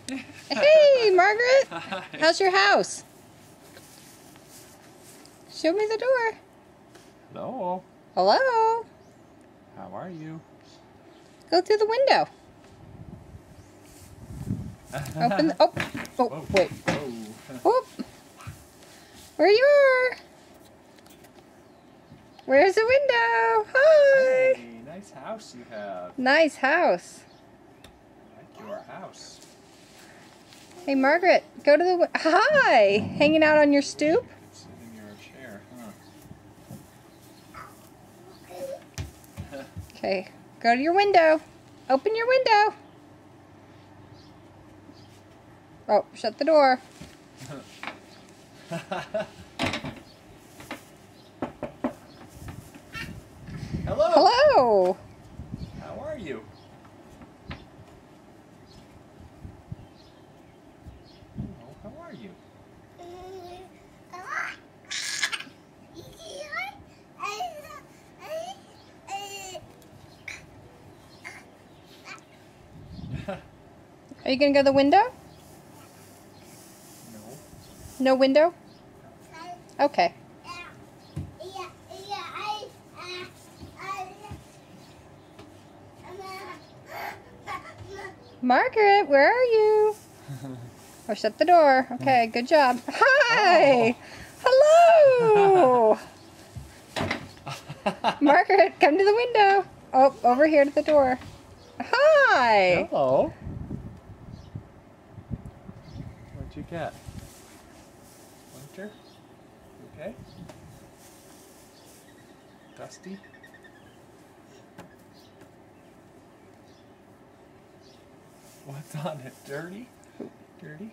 Hey, Margaret. Hi. How's your house? Show me the door. Hello. Hello. How are you? Go through the window. Open the, oh, Whoa. wait. Whoa. Whoop. Where you are? Where's the window? Hi. Hey, nice house you have. Nice house. I like your house. Hey, Margaret, go to the hi. Hanging out on your stoop? You can sit in your chair, huh? Okay, go to your window. Open your window. Oh, shut the door. Hello. Hello. How are you? Hello. How are you? Are you gonna go to the window? No. No window? Okay. Margaret, where are you? Oh, shut the door. Okay, good job. Hi! Hello! Margaret, come to the window. Oh, over here to the door. Hi! Hello. What'd you get? Winter? You okay? Dusty? What's on it? Dirty? Dirty?